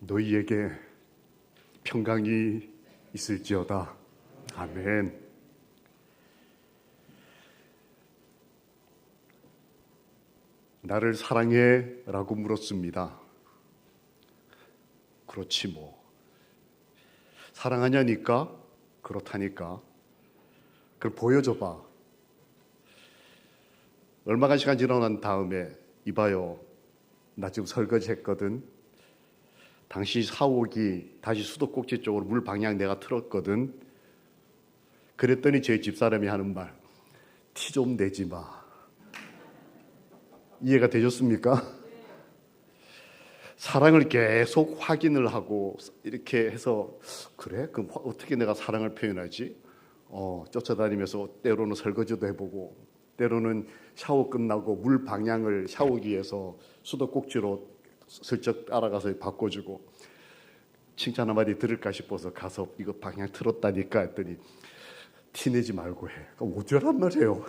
너희에게 평강이 있을지어다. 아멘. 나를 사랑해? 라고 물었습니다. 그렇지 뭐. 사랑하냐니까? 그렇다니까. 그걸 보여줘봐. 얼마간 시간 지나고 다음에 이봐요. 나 지금 설거지 했거든. 당신 사옥이 다시 수도꼭지 쪽으로 물 방향 내가 틀었거든. 그랬더니 제 집사람이 하는 말, 티 좀 내지 마. 이해가 되셨습니까? 사랑을 계속 확인을 하고 이렇게 해서 그래? 그럼 어떻게 내가 사랑을 표현하지? 쫓아다니면서 때로는 설거지도 해보고 때로는 샤워 끝나고 물 방향을 샤워기에서 수도꼭지로 슬쩍 따라가서 바꿔주고 칭찬 한마디 들을까 싶어서 가서 이거 방향 틀었다니까 했더니 티내지 말고 해. 어쩌란 말이에요.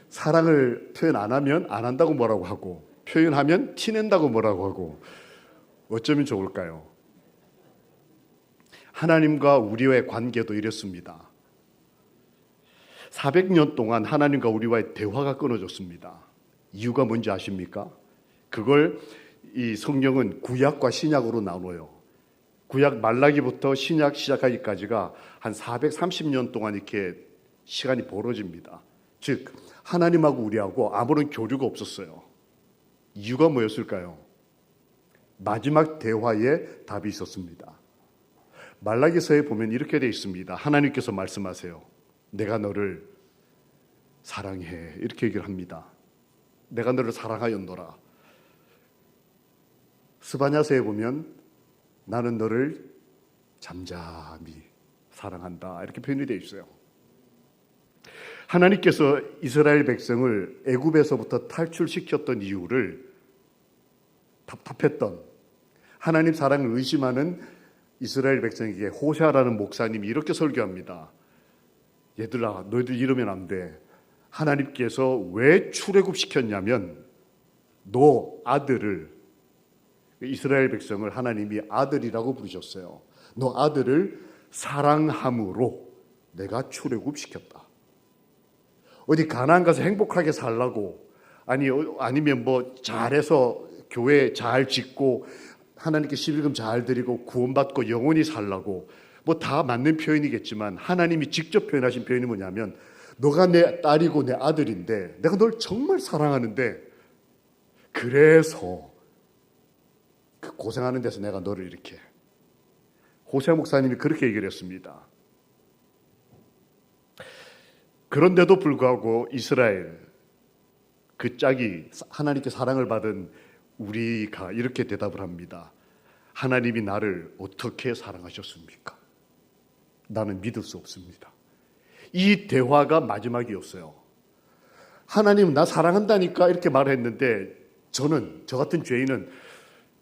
사랑을 표현 안 하면 안 한다고 뭐라고 하고 표현하면 티낸다고 뭐라고 하고 어쩌면 좋을까요? 하나님과 우리와의 관계도 이랬습니다. 400년 동안 하나님과 우리와의 대화가 끊어졌습니다. 이유가 뭔지 아십니까? 그걸 이 성경은 구약과 신약으로 나눠요. 구약 말라기부터 신약 시작하기까지가 한 430년 동안 이렇게 시간이 벌어집니다. 즉 하나님하고 우리하고 아무런 교류가 없었어요. 이유가 뭐였을까요? 마지막 대화에 답이 있었습니다. 말라기서에 보면 이렇게 되어 있습니다. 하나님께서 말씀하세요. 내가 너를 사랑해. 이렇게 얘기를 합니다. 내가 너를 사랑하였노라. 스바냐서에 보면 나는 너를 잠잠히 사랑한다. 이렇게 표현이 되어 있어요. 하나님께서 이스라엘 백성을 애굽에서부터 탈출시켰던 이유를 답답했던 하나님 사랑을 의심하는 이스라엘 백성에게 호세아라는 목사님이 이렇게 설교합니다. 얘들아, 너희들 이러면 안 돼. 하나님께서 왜 출애굽시켰냐면 너 아들을, 이스라엘 백성을 하나님이 아들이라고 부르셨어요. 너 아들을 사랑함으로 내가 출애굽시켰다. 어디 가나안 가서 행복하게 살라고 아니면 뭐 잘해서 교회 잘 짓고 하나님께 11금 잘 드리고 구원받고 영원히 살라고 뭐 다 맞는 표현이겠지만 하나님이 직접 표현하신 표현이 뭐냐면 너가 내 딸이고 내 아들인데 내가 널 정말 사랑하는데 그래서 그 고생하는 데서 내가 너를 이렇게 호세아 목사님이 그렇게 얘기를 했습니다. 그런데도 불구하고 이스라엘 그 짝이 하나님께 사랑을 받은 우리가 이렇게 대답을 합니다. 하나님이 나를 어떻게 사랑하셨습니까? 나는 믿을 수 없습니다. 이 대화가 마지막이었어요. 하나님 나 사랑한다니까 이렇게 말했는데 저 같은 죄인은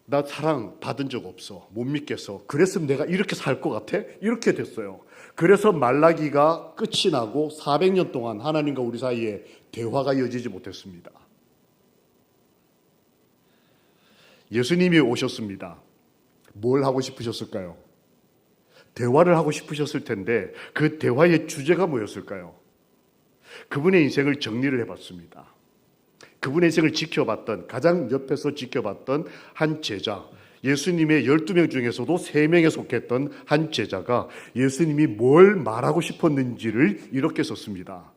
나 사랑 받은 적 없어. 못 믿겠어. 그랬으면 내가 이렇게 살 것 같아? 이렇게 됐어요. 그래서 말라기가 끝이 나고 400년 동안 하나님과 우리 사이에 대화가 이어지지 못했습니다. 예수님이 오셨습니다. 뭘 하고 싶으셨을까요? 대화를 하고 싶으셨을 텐데 그 대화의 주제가 뭐였을까요? 그분의 인생을 정리를 해봤습니다. 그분의 인생을 지켜봤던, 가장 옆에서 지켜봤던 한 제자, 예수님의 12명 중에서도 3명에 속했던 한 제자가 예수님이 뭘 말하고 싶었는지를 이렇게 썼습니다.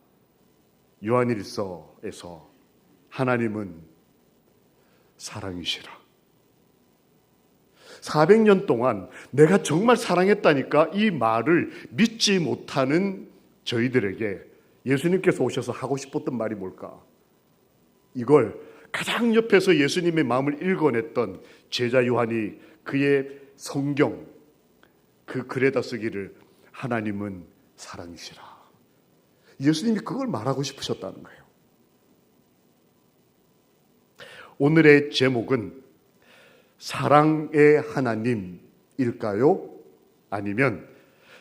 요한일서에서 하나님은 사랑이시라. 400년 동안 내가 정말 사랑했다니까 이 말을 믿지 못하는 저희들에게 예수님께서 오셔서 하고 싶었던 말이 뭘까? 이걸 가장 옆에서 예수님의 마음을 읽어냈던 제자 요한이 그의 성경 그 글에다 쓰기를 하나님은 사랑이시라. 예수님이 그걸 말하고 싶으셨다는 거예요. 오늘의 제목은 사랑의 하나님일까요? 아니면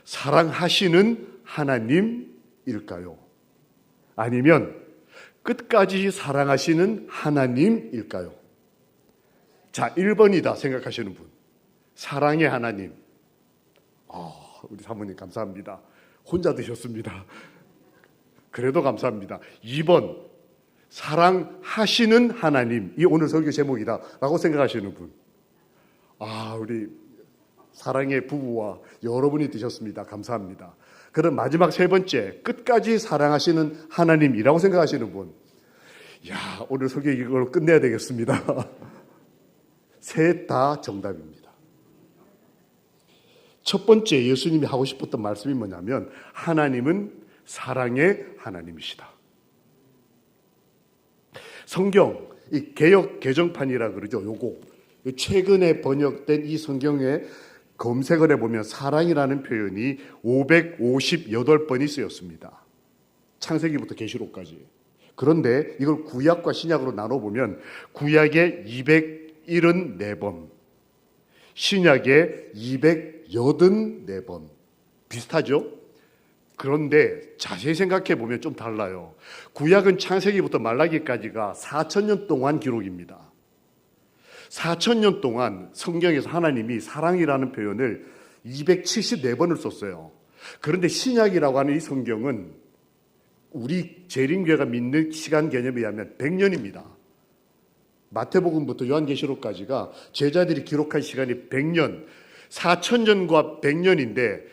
사랑하시는 하나님일까요? 아니면 끝까지 사랑하시는 하나님일까요? 자, 1번이다 생각하시는 분, 사랑의 하나님. 우리 사모님 감사합니다. 혼자 드셨습니다. 그래도 감사합니다. 2번, 사랑하시는 하나님. 이 오늘 설교 제목이다라고 생각하시는 분. 우리 사랑의 부부와 여러분이 드셨습니다. 감사합니다. 그럼 마지막 3번째, 끝까지 사랑하시는 하나님이라고 생각하시는 분. 오늘 설교 이걸로 끝내야 되겠습니다. 셋 다 정답입니다. 첫 번째 예수님이 하고 싶었던 말씀이 뭐냐면 하나님은 사랑의 하나님이시다. 성경, 이 개역 개정판이라 그러죠. 요거 최근에 번역된 이 성경에 검색을 해보면 사랑이라는 표현이 558번이 쓰였습니다. 창세기부터 계시록까지. 그런데 이걸 구약과 신약으로 나눠보면 구약에 274번, 신약에 284번. 비슷하죠? 그런데 자세히 생각해 보면 좀 달라요. 구약은 창세기부터 말라기까지가 4,000년 동안 기록입니다. 4,000년 동안 성경에서 하나님이 사랑이라는 표현을 274번을 썼어요. 그런데 신약이라고 하는 이 성경은 우리 재림교회가 믿는 시간 개념에 의하면 100년입니다. 마태복음부터 요한계시록까지가 제자들이 기록한 시간이 100년, 4,000년과 100년인데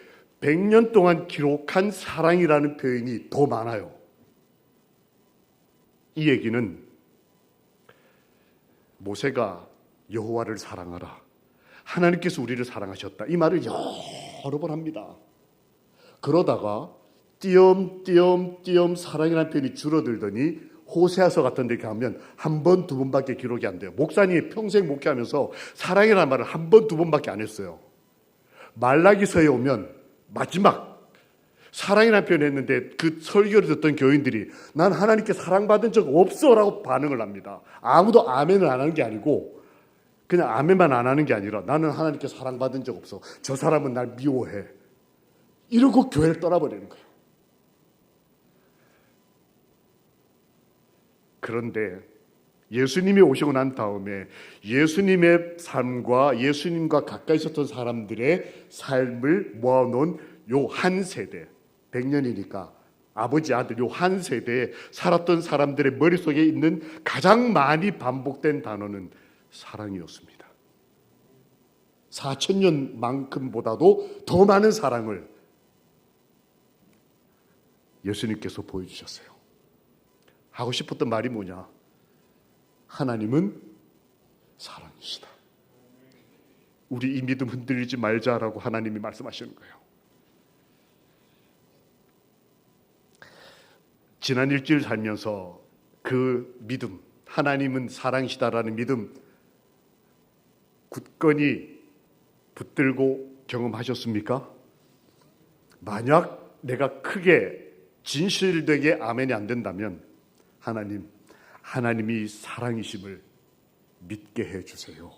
100년 동안 기록한 사랑이라는 표현이 더 많아요. 이 얘기는 모세가 여호와를 사랑하라, 하나님께서 우리를 사랑하셨다, 이 말을 여러 번 합니다. 그러다가 띄엄띄엄 사랑이라는 표현이 줄어들더니 호세아서 같은 데 가면 한 번, 두 번밖에 기록이 안 돼요. 목사님이 평생 목회하면서 사랑이라는 말을 한 번, 두 번밖에 안 했어요. 말라기서에 오면 마지막 사랑이라는 표현을 했는데 그 설교를 듣던 교인들이 난 하나님께 사랑받은 적 없어 라고 반응을 합니다. 아무도 아멘을 안 하는 게 아니고 그냥 아멘만 안 하는 게 아니라 나는 하나님께 사랑받은 적 없어, 저 사람은 날 미워해, 이러고 교회를 떠나버리는 거예요. 그런데 예수님이 오시고 난 다음에 예수님의 삶과 예수님과 가까이 있었던 사람들의 삶을 모아놓은 요 한 세대, 100년이니까 아버지 아들 요 한 세대에 살았던 사람들의 머릿속에 있는 가장 많이 반복된 단어는 사랑이었습니다. 4,000년만큼보다도 더 많은 사랑을 예수님께서 보여주셨어요. 하고 싶었던 말이 뭐냐? 하나님은 사랑이시다. 우리 이 믿음 흔들리지 말자라고 하나님이 말씀하시는 거예요. 지난 일주일 살면서 그 믿음, 하나님은 사랑이시다라는 믿음 굳건히 붙들고 경험하셨습니까? 만약 내가 크게 진실되게 아멘이 안 된다면 하나님이 사랑이심을 믿게 해주세요.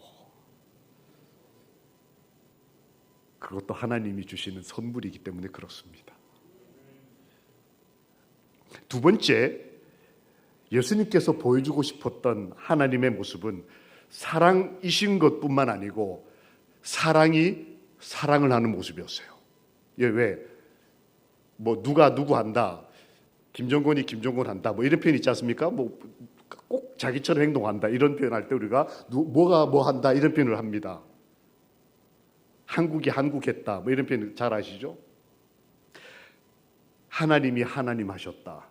그것도 하나님이 주시는 선물이기 때문에 그렇습니다. 두 번째, 예수님께서 보여주고 싶었던 하나님의 모습은 사랑이신 것뿐만 아니고 사랑이 사랑을 하는 모습이었어요. 왜? 누가 누구 한다, 김정곤이 김정곤 한다, 이런 표현 있지 않습니까? 꼭 자기처럼 행동한다, 이런 표현할 때 우리가 뭐가 뭐 한다, 이런 표현을 합니다. 한국이 한국했다, 이런 표현 잘 아시죠? 하나님이 하나님 하셨다,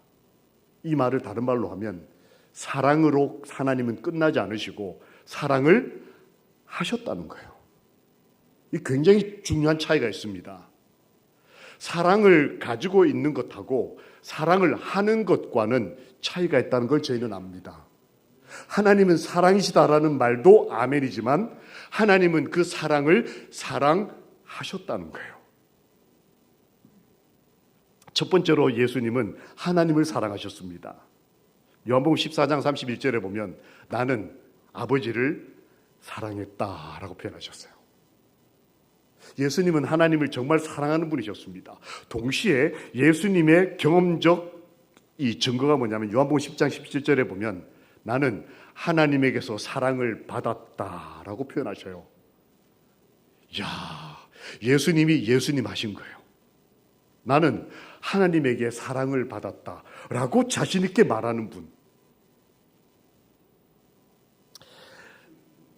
이 말을 다른 말로 하면 사랑으로 하나님은 끝나지 않으시고 사랑을 하셨다는 거예요. 이 굉장히 중요한 차이가 있습니다. 사랑을 가지고 있는 것하고 사랑을 하는 것과는 차이가 있다는 걸 저희는 압니다. 하나님은 사랑이시다라는 말도 아멘이지만 하나님은 그 사랑을 사랑하셨다는 거예요. 첫 번째로 예수님은 하나님을 사랑하셨습니다. 요한복음 14장 31절에 보면 나는 아버지를 사랑했다라고 표현하셨어요. 예수님은 하나님을 정말 사랑하는 분이셨습니다. 동시에 예수님의 경험적 이 증거가 뭐냐면 요한복음 10장 17절에 보면 나는 하나님에게서 사랑을 받았다라고 표현하셔요. 야, 예수님이 예수님 하신 거예요. 나는 하나님에게 사랑을 받았다라고 자신 있게 말하는 분.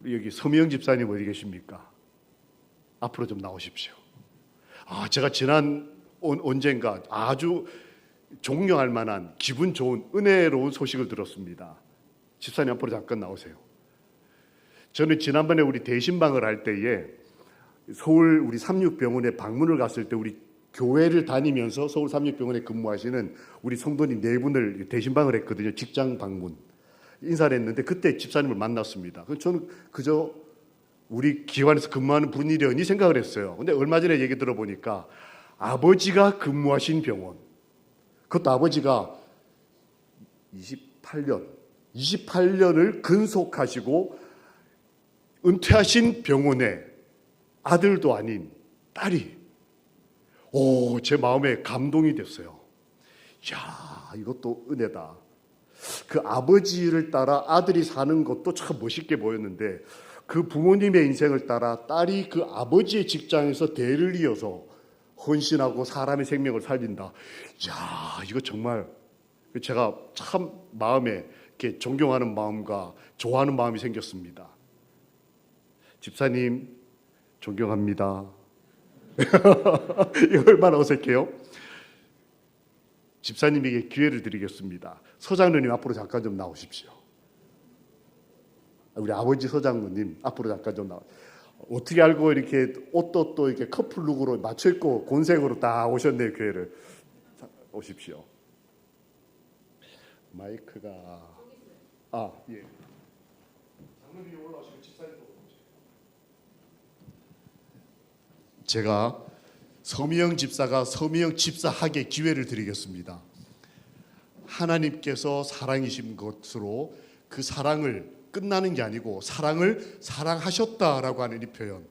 여기 서미영 집사님 어디 계십니까? 앞으로 좀 나오십시오. 제가 지난 언젠가 아주 존경할 만한 기분 좋은 은혜로운 소식을 들었습니다. 집사님 앞으로 잠깐 나오세요. 저는 지난번에 우리 대신방을 할 때에 서울 우리 삼육병원에 방문을 갔을 때 우리 교회를 다니면서 서울 삼육병원에 근무하시는 우리 성도님 4분을 대신방을 했거든요. 직장 방문 인사를 했는데 그때 집사님을 만났습니다. 저는 그저 우리 기관에서 근무하는 분이려니 생각을 했어요. 근데 얼마 전에 얘기 들어보니까 아버지가 근무하신 병원, 그것도 아버지가 28년을 근속하시고 은퇴하신 병원에 아들도 아닌 딸이, 제 마음에 감동이 됐어요. 이야, 이것도 은혜다. 그 아버지를 따라 아들이 사는 것도 참 멋있게 보였는데 그 부모님의 인생을 따라 딸이 그 아버지의 직장에서 대를 이어서 헌신하고 사람의 생명을 살린다. 야, 이거 정말 제가 참 마음에 이렇게 존경하는 마음과 좋아하는 마음이 생겼습니다. 집사님 존경합니다. 이거 얼마나 어색해요? 집사님에게 기회를 드리겠습니다. 서장로님 앞으로 잠깐 좀 나오십시오. 우리 아버지 서장로님 앞으로 잠깐 좀 나와. 어떻게 알고 이렇게 옷도 또 이렇게 커플룩으로 맞춰 입고 곤색으로 딱 오셨네요. 교회를. 자, 오십시오. 마이크가 예. 장로님이 올라오시고 집사님도 오십시오. 제가 서미영 집사가 서미영 집사하게 기회를 드리겠습니다. 하나님께서 사랑이신 것으로 그 사랑을 끝나는 게 아니고 사랑을 사랑하셨다라고 하는 이 표현,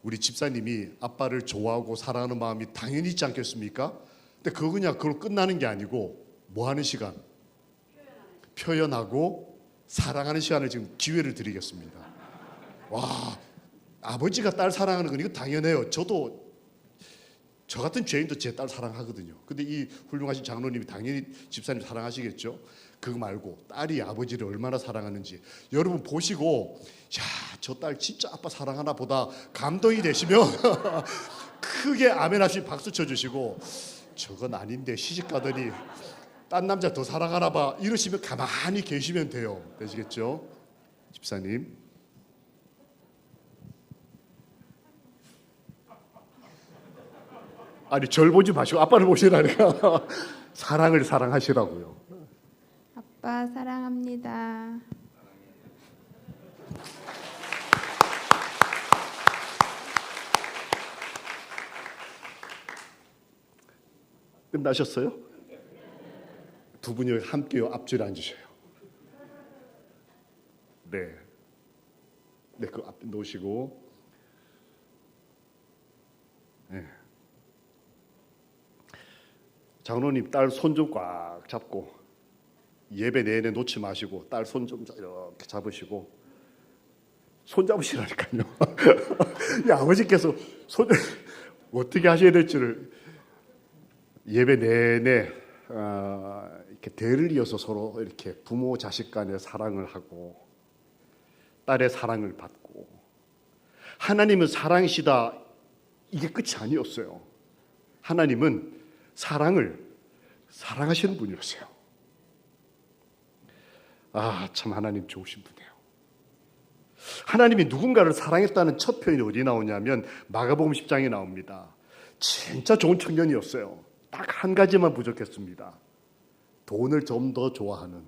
우리 집사님이 아빠를 좋아하고 사랑하는 마음이 당연히 있지 않겠습니까? 근데 그걸 끝나는 게 아니고 뭐 하는 시간? 표현하고 사랑하는 시간을 지금 기회를 드리겠습니다. 와, 아버지가 딸 사랑하는 건 이거 당연해요. 저 같은 죄인도 제 딸 사랑하거든요. 근데 이 훌륭하신 장로님이 당연히 집사님 사랑하시겠죠. 그거 말고 딸이 아버지를 얼마나 사랑하는지 여러분 보시고, 야, 저 딸 진짜 아빠 사랑하나 보다 감동이 되시면 크게 아멘 하시 박수 쳐주시고, 저건 아닌데 시집 가더니 딴 남자 더 사랑하나 봐 이러시면 가만히 계시면 돼요. 되시겠죠? 집사님. 아니, 절 보지 마시고 아빠를 보시라니까. 사랑을 사랑하시라고요. 아빠 사랑합니다. 끝나셨어요? 두 분이 함께 앞줄에 앉으셔요. 네, 그 앞에 놓으시고. 네. 장로님 딸 손 좀 꽉 잡고, 예배 내내 놓지 마시고 딸 손 좀 이렇게 잡으시고, 손 잡으시라니까요. 이 아버지께서 손 어떻게 하셔야 될지를, 예배 내내 이렇게 대를 이어서 서로 이렇게 부모 자식 간의 사랑을 하고 딸의 사랑을 받고, 하나님은 사랑이시다 이게 끝이 아니었어요. 하나님은 사랑을 사랑하시는 분이었어요. 참 하나님 좋으신 분이에요. 하나님이 누군가를 사랑했다는 첫 표현이 어디 나오냐면 마가복음 10장에 나옵니다. 진짜 좋은 청년이었어요. 딱 한 가지만 부족했습니다. 돈을 좀 더 좋아하는.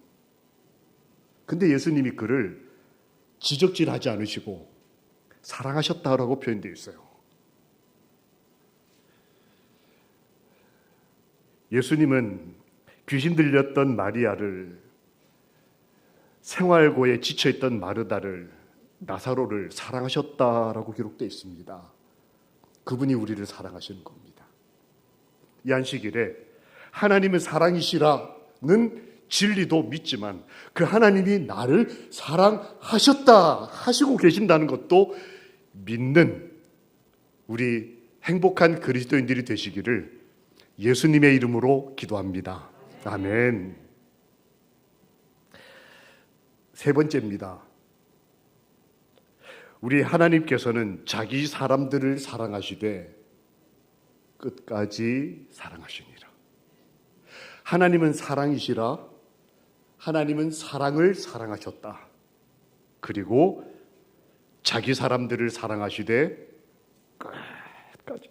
근데 예수님이 그를 지적질하지 않으시고 사랑하셨다라고 표현되어 있어요. 예수님은 귀신 들렸던 마리아를, 생활고에 지쳐있던 마르다를, 나사로를 사랑하셨다라고 기록되어 있습니다. 그분이 우리를 사랑하시는 겁니다. 이 안식일에 하나님은 사랑이시라는 진리도 믿지만 그 하나님이 나를 사랑하셨다 하시고 계신다는 것도 믿는 우리 행복한 그리스도인들이 되시기를 예수님의 이름으로 기도합니다. 아멘. 세 번째입니다. 우리 하나님께서는 자기 사람들을 사랑하시되 끝까지 사랑하시니라. 하나님은 사랑이시라. 하나님은 사랑을 사랑하셨다. 그리고 자기 사람들을 사랑하시되 끝까지.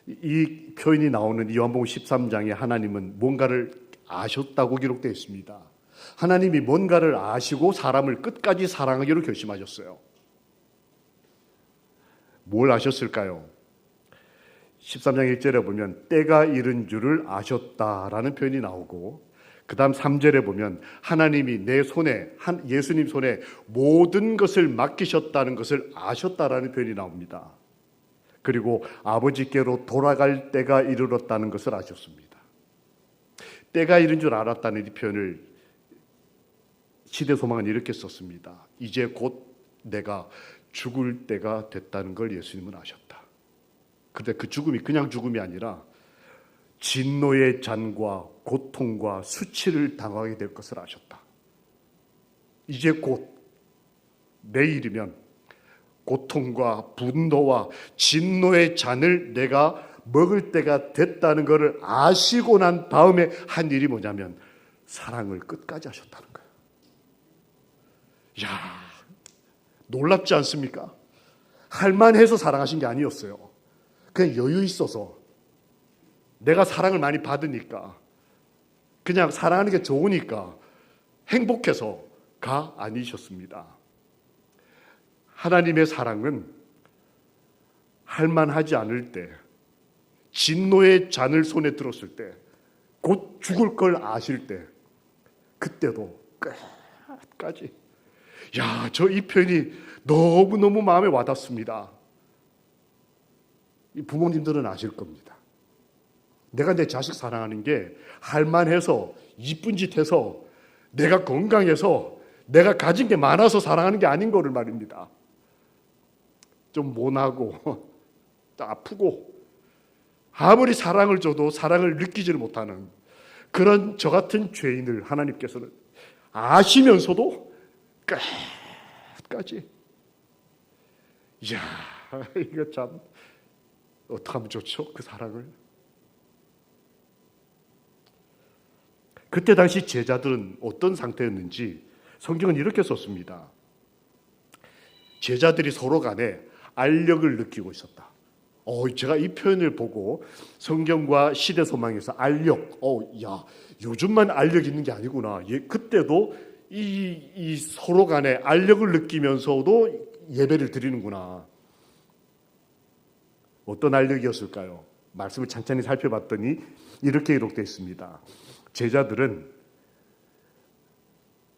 이 표현이 나오는 요한복음 13장에 하나님은 뭔가를 아셨다고 기록되어 있습니다. 하나님이 뭔가를 아시고 사람을 끝까지 사랑하기로 결심하셨어요. 뭘 아셨을까요? 13장 1절에 보면 때가 이른 줄을 아셨다라는 표현이 나오고, 그 다음 3절에 보면 하나님이 내 손에, 예수님 손에 모든 것을 맡기셨다는 것을 아셨다라는 표현이 나옵니다. 그리고 아버지께로 돌아갈 때가 이르렀다는 것을 아셨습니다. 때가 이른 줄 알았다는 이 표현을 시대소망은 이렇게 썼습니다. 이제 곧 내가 죽을 때가 됐다는 걸 예수님은 아셨다. 근데 그 죽음이 그냥 죽음이 아니라 진노의 잔과 고통과 수치를 당하게 될 것을 아셨다. 이제 곧 내일이면 고통과 분노와 진노의 잔을 내가 먹을 때가 됐다는 것을 아시고 난 다음에 한 일이 뭐냐면 사랑을 끝까지 하셨다는 거예요. 이야, 놀랍지 않습니까? 할만해서 사랑하신 게 아니었어요. 그냥 여유 있어서, 내가 사랑을 많이 받으니까, 그냥 사랑하는 게 좋으니까 행복해서가 아니셨습니다. 하나님의 사랑은 할만하지 않을 때, 진노의 잔을 손에 들었을 때, 곧 죽을 걸 아실 때, 그때도 끝까지. 야, 저 이 표현이 너무너무 마음에 와닿습니다. 이 부모님들은 아실 겁니다. 내가 내 자식 사랑하는 게 할만해서, 이쁜 짓 해서, 내가 건강해서, 내가 가진 게 많아서 사랑하는 게 아닌 거를 말입니다. 좀 모나고 아프고 아무리 사랑을 줘도 사랑을 느끼지를 못하는 그런 저 같은 죄인을 하나님께서는 아시면서도 끝까지. 이야, 이거 참 어떻게 하면 좋죠? 그 사랑을. 그때 당시 제자들은 어떤 상태였는지 성경은 이렇게 썼습니다. 제자들이 서로 간에 알력을 느끼고 있었다. 제가 이 표현을 보고 성경과 시대소망에서 알력, 야, 요즘만 알력 있는 게 아니구나. 그때도 이 서로 간에 알력을 느끼면서도 예배를 드리는구나. 어떤 알력이었을까요? 말씀을 찬찬히 살펴봤더니 이렇게 기록되어 있습니다. 제자들은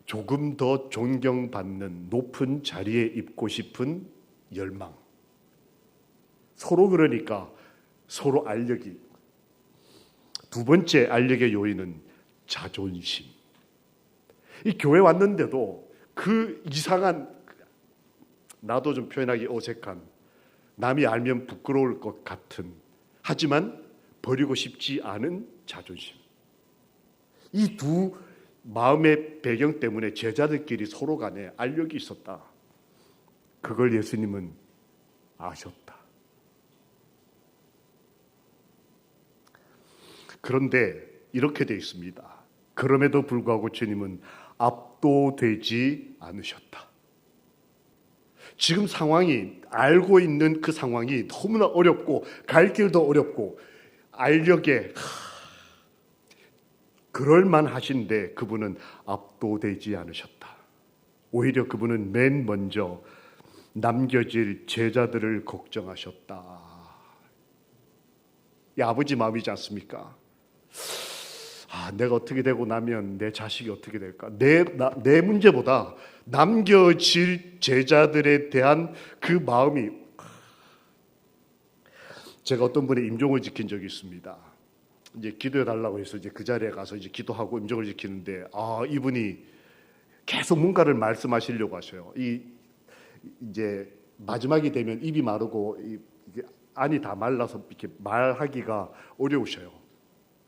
조금 더 존경받는 높은 자리에 있고 싶은 열망. 서로 그러니까 서로 알력이. 두 번째 알력의 요인은 자존심. 이 교회 왔는데도 그 이상한, 나도 좀 표현하기 어색한, 남이 알면 부끄러울 것 같은, 하지만 버리고 싶지 않은 자존심. 이 두 마음의 배경 때문에 제자들끼리 서로 간에 알력이 있었다. 그걸 예수님은 아셨다. 그런데 이렇게 되어 있습니다. 그럼에도 불구하고 주님은 압도되지 않으셨다. 지금 상황이, 알고 있는 그 상황이 너무나 어렵고 갈 길도 어렵고 알력에 그럴만 하신데 그분은 압도되지 않으셨다. 오히려 그분은 맨 먼저 남겨질 제자들을 걱정하셨다. 이 아버지 마음이지 않습니까? 내가 어떻게 되고 나면 내 자식이 어떻게 될까? 내 문제보다 남겨질 제자들에 대한 그 마음이. 제가 어떤 분의 임종을 지킨 적이 있습니다. 이제 기도해 달라고 해서 이제 그 자리에 가서 이제 기도하고 임종을 지키는데, 이분이 계속 뭔가를 말씀하시려고 하셔요. 이제 마지막이 되면 입이 마르고 이게 안이 다 말라서 이렇게 말하기가 어려우셔요.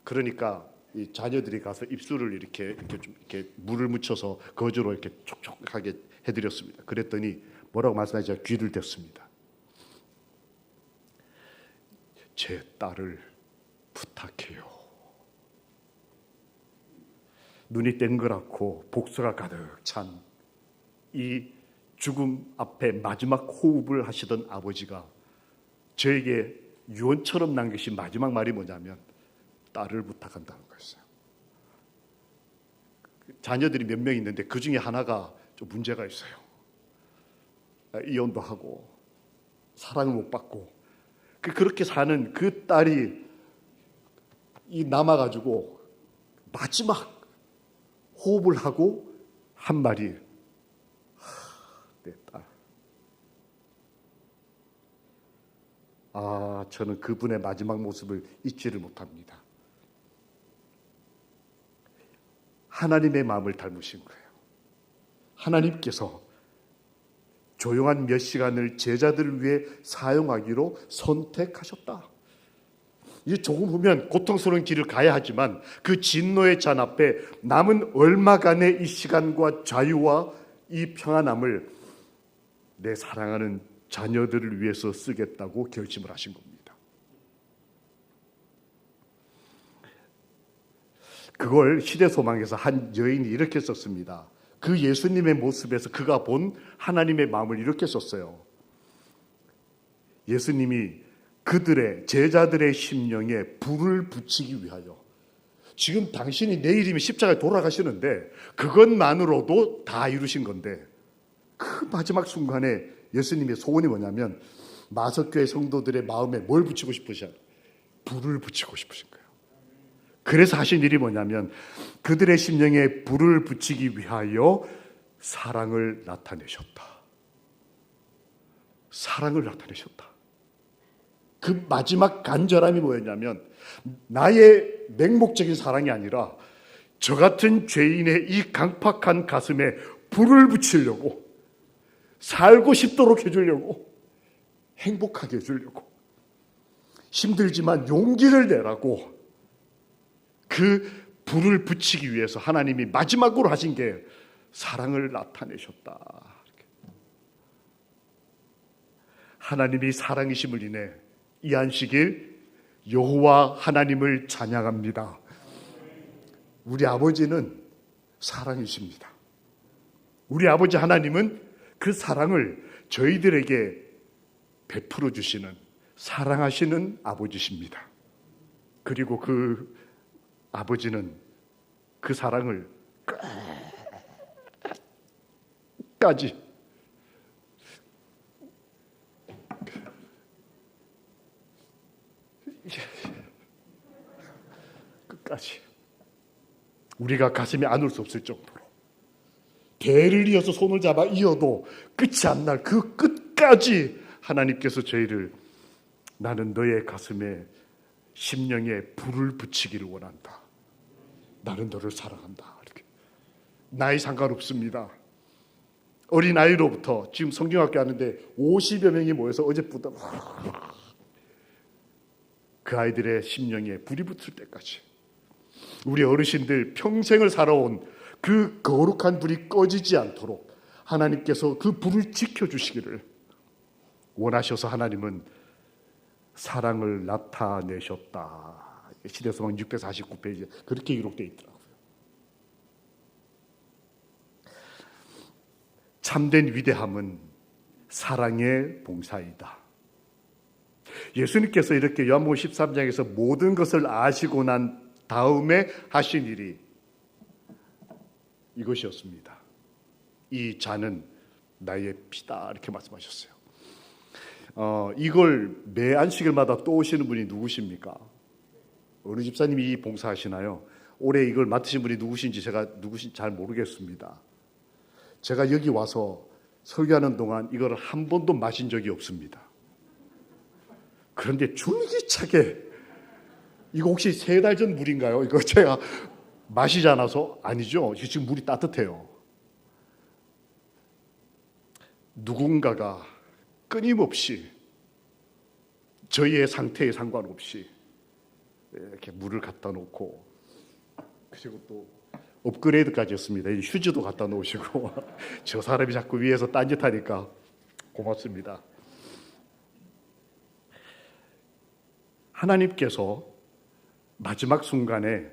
그러니까 이 자녀들이 가서 입술을 이렇게 좀 이렇게 물을 묻혀서 거즈로 이렇게 촉촉하게 해드렸습니다. 그랬더니 뭐라고 말씀하시죠? 귀를 댔습니다. 제 딸을 부탁해요. 눈이 땡그랗고 복수가 가득 찬 이 죽음 앞에 마지막 호흡을 하시던 아버지가 저에게 유언처럼 남기신 마지막 말이 뭐냐면 딸을 부탁한다는 거였어요. 자녀들이 몇 명 있는데 그 중에 하나가 좀 문제가 있어요. 이혼도 하고 사랑을 못 받고 그렇게 사는 그 딸이 남아가지고 마지막 호흡을 하고 한 말이 내 딸. 저는 그분의 마지막 모습을 잊지를 못합니다. 하나님의 마음을 닮으신 거예요. 하나님께서 조용한 몇 시간을 제자들을 위해 사용하기로 선택하셨다. 이제 조금 후면 고통스러운 길을 가야 하지만 그 진노의 잔 앞에 남은 얼마간의 이 시간과 자유와 이 평안함을 내 사랑하는 자녀들을 위해서 쓰겠다고 결심을 하신 겁니다. 그걸 시대소망에서 한 여인이 이렇게 썼습니다. 그 예수님의 모습에서 그가 본 하나님의 마음을 이렇게 썼어요. 예수님이 그들의 제자들의 심령에 불을 붙이기 위하여 지금 당신이 내일이면 십자가에 돌아가시는데 그것만으로도 다 이루신 건데 그 마지막 순간에 예수님의 소원이 뭐냐면 마석교회 성도들의 마음에 뭘 붙이고 싶으셔? 불을 붙이고 싶으신 거예요. 그래서 하신 일이 뭐냐면 그들의 심령에 불을 붙이기 위하여 사랑을 나타내셨다. 사랑을 나타내셨다. 그 마지막 간절함이 뭐였냐면 나의 맹목적인 사랑이 아니라 저 같은 죄인의 이 강팍한 가슴에 불을 붙이려고 살고 싶도록 해주려고 행복하게 해주려고 힘들지만 용기를 내라고 그 불을 붙이기 위해서 하나님이 마지막으로 하신 게 사랑을 나타내셨다. 하나님이 사랑이심을 인해 이 안식일 여호와 하나님을 찬양합니다. 우리 아버지는 사랑이십니다. 우리 아버지 하나님은 그 사랑을 저희들에게 베풀어 주시는 사랑하시는 아버지십니다. 그리고 그 아버지는 그 사랑을 끝까지 우리가 가슴에 안을 수 없을 정도로 대를 이어서 손을 잡아 이어도 끝이 안 날 그 끝까지 하나님께서 저희를 나는 너의 가슴에 심령에 불을 붙이기를 원한다. 나는 너를 사랑한다. 이렇게. 나이 상관없습니다. 어린아이로부터 지금 성경학교 하는데 50여 명이 모여서 어제부터 그 아이들의 심령에 불이 붙을 때까지 우리 어르신들 평생을 살아온 그 거룩한 불이 꺼지지 않도록 하나님께서 그 불을 지켜주시기를 원하셔서 하나님은 사랑을 나타내셨다. 시대소망 649페이지에 그렇게 기록되어 있더라고요. 참된 위대함은 사랑의 봉사이다. 예수님께서 이렇게 요한복음 13장에서 모든 것을 아시고 난 다음에 하신 일이 이것이었습니다. 이 잔은 나의 피다 이렇게 말씀하셨어요. 이걸 매 안식일마다 또 오시는 분이 누구십니까? 어느 집사님이 이 봉사하시나요? 올해 이걸 맡으신 분이 누구신지 제가 누구신지 잘 모르겠습니다. 제가 여기 와서 설교하는 동안 이걸 한 번도 마신 적이 없습니다. 그런데 줄기차게 이거 혹시 3달 전 물인가요? 이거 제가 마시지 않아서 아니죠. 지금 물이 따뜻해요. 누군가가 끊임없이 저희의 상태에 상관없이 이렇게 물을 갖다 놓고, 그리고 또 업그레이드까지 했습니다. 휴지도 갖다 놓으시고 저 사람이 자꾸 위에서 딴짓하니까 고맙습니다. 하나님께서 마지막 순간에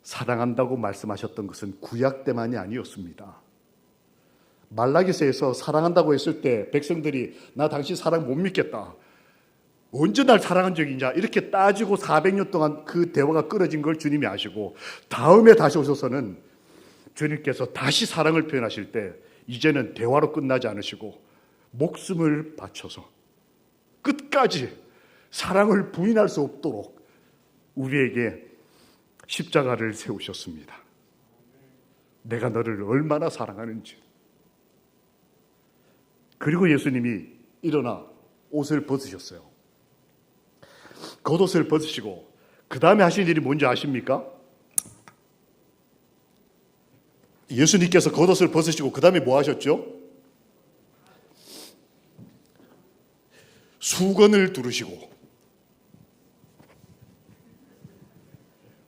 사랑한다고 말씀하셨던 것은 구약 때만이 아니었습니다. 말라기서에서 사랑한다고 했을 때 백성들이 나 당신 사랑 못 믿겠다, 언제 날 사랑한 적이 있냐, 이렇게 따지고 400년 동안 그 대화가 끊어진 걸 주님이 아시고 다음에 다시 오셔서는 주님께서 다시 사랑을 표현하실 때 이제는 대화로 끝나지 않으시고 목숨을 바쳐서 끝까지 사랑을 부인할 수 없도록 우리에게 십자가를 세우셨습니다. 내가 너를 얼마나 사랑하는지. 그리고 예수님이 일어나 옷을 벗으셨어요. 겉옷을 벗으시고 그 다음에 하신 일이 뭔지 아십니까? 예수님께서 겉옷을 벗으시고 그 다음에 뭐 하셨죠? 수건을 두르시고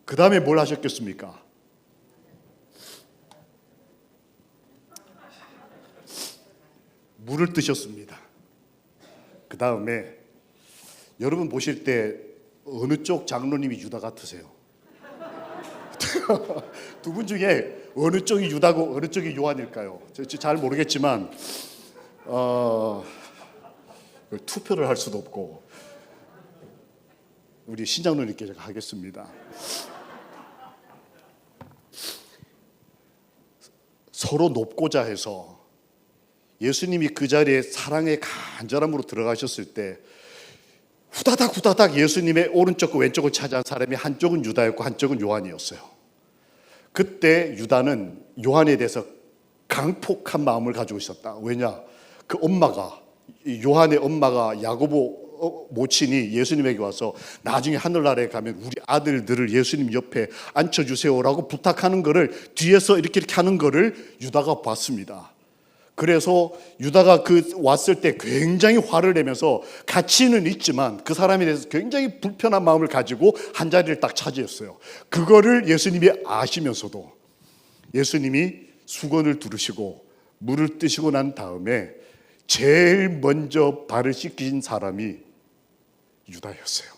그 다음에 뭘 하셨겠습니까? 물을 뜨셨습니다. 그 다음에 여러분 보실 때 어느 쪽 장로님이 유다 같으세요? 두 분 중에 어느 쪽이 유다고 어느 쪽이 요한일까요? 잘 모르겠지만 투표를 할 수도 없고 우리 신장로님께 제가 하겠습니다. 서로 높고자 해서 예수님이 그 자리에 사랑의 간절함으로 들어가셨을 때 후다닥 후다닥 예수님의 오른쪽과 왼쪽을 차지한 사람이 한쪽은 유다였고 한쪽은 요한이었어요. 그때 유다는 요한에 대해서 강폭한 마음을 가지고 있었다. 왜냐? 그 엄마가, 요한의 엄마가 야고보 모친이 예수님에게 와서 나중에 하늘나라에 가면 우리 아들들을 예수님 옆에 앉혀주세요라고 부탁하는 거를 뒤에서 이렇게 하는 거를 유다가 봤습니다. 그래서 유다가 그 왔을 때 굉장히 화를 내면서 가치는 있지만 그 사람에 대해서 굉장히 불편한 마음을 가지고 한 자리를 딱 차지했어요. 그거를 예수님이 아시면서도 예수님이 수건을 두르시고 물을 뜨시고 난 다음에 제일 먼저 발을 씻긴 사람이 유다였어요.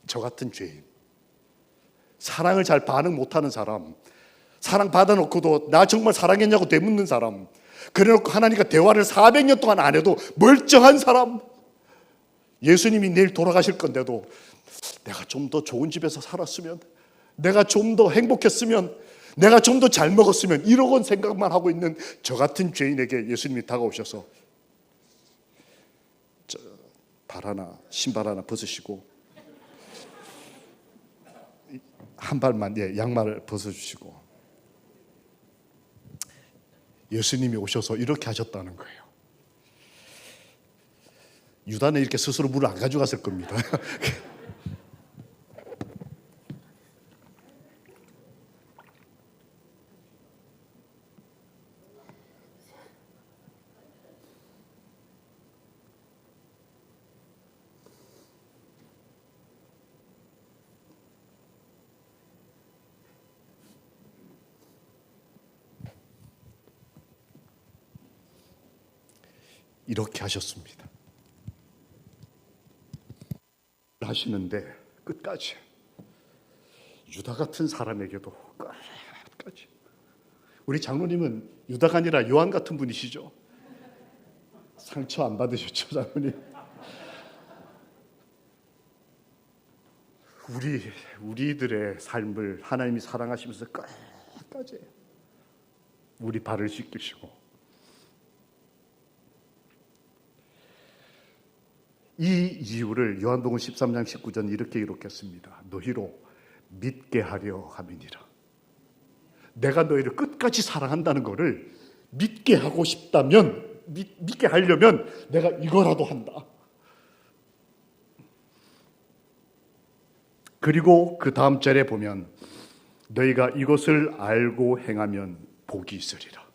저 같은 죄인, 사랑을 잘 반응 못하는 사람, 사랑 받아놓고도 나 정말 사랑했냐고 되묻는 사람, 그래놓고 하나님과 대화를 400년 동안 안 해도 멀쩡한 사람, 예수님이 내일 돌아가실 건데도 내가 좀 더 좋은 집에서 살았으면, 내가 좀 더 행복했으면, 내가 좀 더 잘 먹었으면, 이런 생각만 하고 있는 저 같은 죄인에게 예수님이 다가오셔서 발 하나, 신발 하나 벗으시고 한 발만, 양말을 벗어주시고 예수님이 오셔서 이렇게 하셨다는 거예요. 유다는 이렇게 스스로 물을 안 가져갔을 겁니다. 이렇게 하셨습니다. 하시는데 끝까지 유다 같은 사람에게도 끝까지. 우리 장로님은 유다가 아니라 요한 같은 분이시죠? 상처 안 받으셨죠, 장로님? 우리들의 삶을 하나님이 사랑하시면서 끝까지 우리 발을 씻기시고, 이 이유를 요한복음 13장 19절 이렇게 기록했습니다. 너희로 믿게 하려 함이니라. 내가 너희를 끝까지 사랑한다는 것을 믿게 하고 싶다면, 믿게 하려면 내가 이거라도 한다. 그리고 그 다음 절에 보면 너희가 이것을 알고 행하면 복이 있으리라.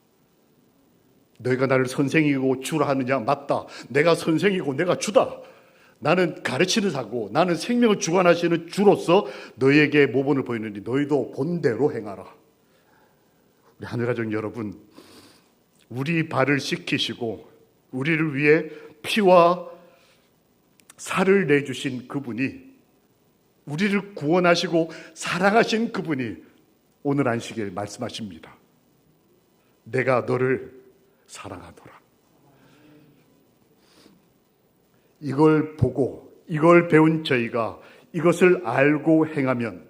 너희가 나를 선생이고 주라 하느냐? 맞다. 내가 선생이고 내가 주다. 나는 가르치는 자고 나는 생명을 주관하시는 주로서 너희에게 모본을 보이느니 너희도 본대로 행하라. 우리 하늘가족 여러분, 우리 발을 씻기시고 우리를 위해 피와 살을 내주신 그분이, 우리를 구원하시고 사랑하신 그분이 오늘 안식일 말씀하십니다. 내가 너를 사랑하노라. 이걸 보고 이걸 배운 저희가 이것을 알고 행하면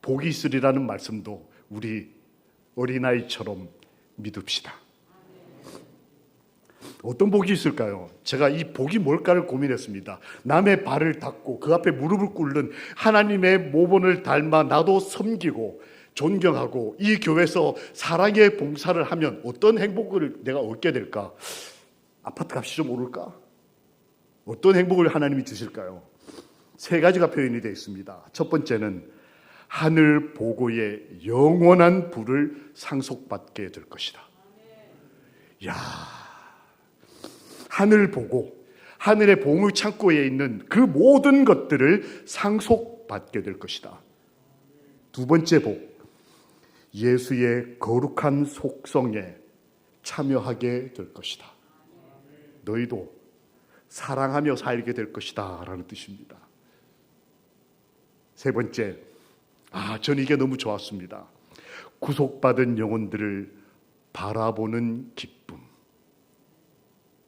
복이 있으리라는 말씀도 우리 어린아이처럼 믿읍시다. 어떤 복이 있을까요? 제가 이 복이 뭘까를 고민했습니다. 남의 발을 닦고 그 앞에 무릎을 꿇는 하나님의 모본을 닮아 나도 섬기고 존경하고 이 교회에서 사랑의 봉사를 하면 어떤 행복을 내가 얻게 될까? 아파트 값이 좀 오를까? 어떤 행복을 하나님이 주실까요? 세 가지가 표현이 되어 있습니다. 첫 번째는 하늘 보고의 영원한 부를 상속받게 될 것이다. 야, 하늘 보고 하늘의 보물 창고에 있는 그 모든 것들을 상속받게 될 것이다. 두 번째 복, 예수의 거룩한 속성에 참여하게 될 것이다. 너희도 사랑하며 살게 될 것이다 라는 뜻입니다. 세 번째, 저는 이게 너무 좋았습니다. 구속받은 영혼들을 바라보는 기쁨,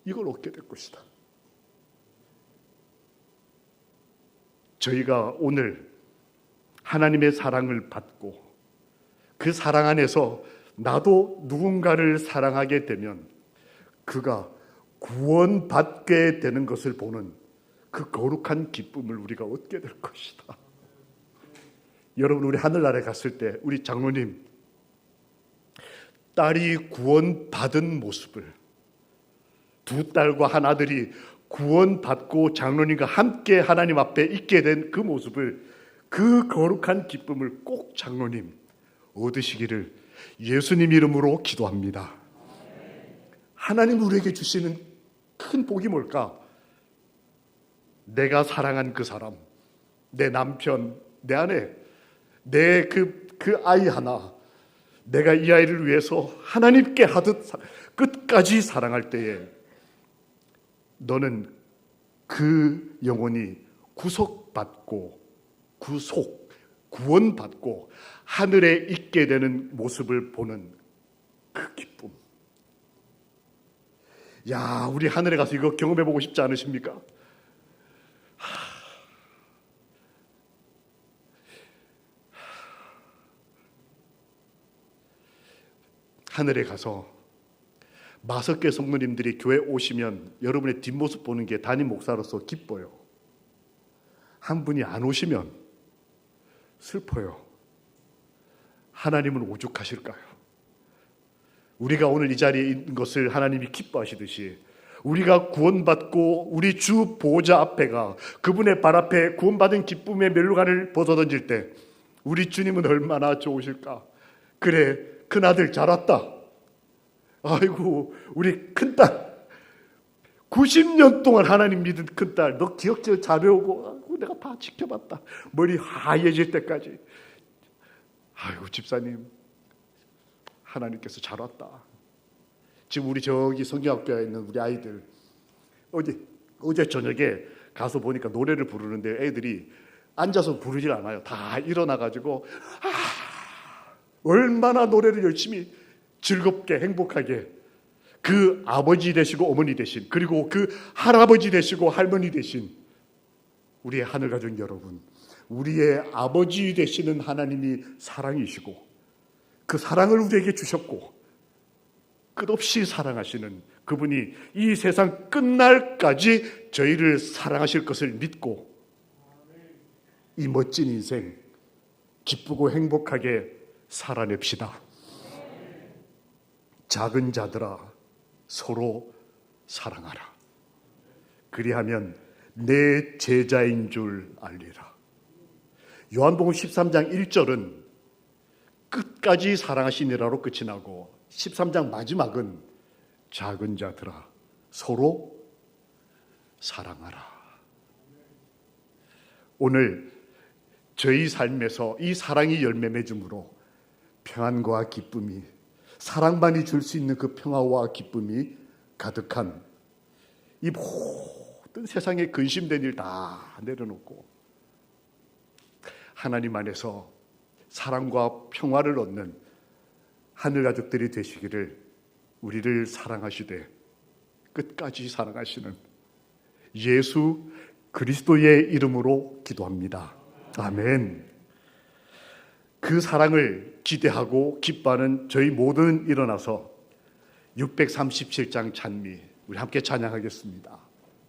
이걸 얻게 될 것이다. 저희가 오늘 하나님의 사랑을 받고 그 사랑 안에서 나도 누군가를 사랑하게 되면 그가 구원받게 되는 것을 보는 그 거룩한 기쁨을 우리가 얻게 될 것이다. 여러분, 우리 하늘나라에 갔을 때 우리 장로님 딸이 구원받은 모습을, 두 딸과 한 아들이 구원받고 장로님과 함께 하나님 앞에 있게 된 그 모습을, 그 거룩한 기쁨을 꼭 장로님 얻으시기를 예수님 이름으로 기도합니다. 하나님 우리에게 주시는 큰 복이 뭘까? 내가 사랑한 그 사람, 내 남편, 내 아내, 내 그 아이 하나, 내가 이 아이를 위해서 하나님께 하듯 끝까지 사랑할 때에 너는 그 영혼이 구속받고 구원받고 하늘에 있게 되는 모습을 보는 그 기쁨. 야, 우리 하늘에 가서 이거 경험해보고 싶지 않으십니까? 하늘에 가서 마석계 성도님들이 교회 오시면 여러분의 뒷모습 보는 게 담임 목사로서 기뻐요. 한 분이 안 오시면 슬퍼요. 하나님은 오죽하실까요? 우리가 오늘 이 자리에 있는 것을 하나님이 기뻐하시듯이 우리가 구원받고 우리 주 보호자 앞에가 그분의 발 앞에 구원받은 기쁨의 멜로간을 벗어던질 때 우리 주님은 얼마나 좋으실까? 그래, 큰아들 잘 왔다. 아이고, 우리 큰딸 90년 동안 하나님 믿은 큰딸, 너 기억력 잘 배우고 내가 다 지켜봤다. 머리 하얘질 때까지. 아이고, 집사님 하나님께서 잘 왔다. 지금 우리 저기 성경학교에 있는 우리 아이들 어제 저녁에 가서 보니까 노래를 부르는데 애들이 앉아서 부르질 않아요. 다 일어나가지고 얼마나 노래를 열심히 즐겁게 행복하게 그 아버지 되시고 어머니 되신, 그리고 그 할아버지 되시고 할머니 되신 우리의 하늘가족 여러분, 우리의 아버지 되시는 하나님이 사랑이시고 그 사랑을 우리에게 주셨고 끝없이 사랑하시는 그분이 이 세상 끝날까지 저희를 사랑하실 것을 믿고 이 멋진 인생 기쁘고 행복하게 살아냅시다. 작은 자들아 서로 사랑하라. 그리하면 내 제자인 줄 알리라. 요한복음 13장 1절은 끝까지 사랑하시니라로 끝이 나고 13장 마지막은 작은 자들아 서로 사랑하라. 오늘 저희 삶에서 이 사랑이 열매 맺음으로 평안과 기쁨이, 사랑만이 줄 수 있는 그 평화와 기쁨이 가득한 이 모든 세상의 근심된 일 다 내려놓고 하나님 안에서 사랑과 평화를 얻는 하늘 가족들이 되시기를, 우리를 사랑하시되 끝까지 사랑하시는 예수 그리스도의 이름으로 기도합니다. 아멘. 그 사랑을 기대하고 기뻐하는 저희 모든 일어나서 637장 찬미 우리 함께 찬양하겠습니다.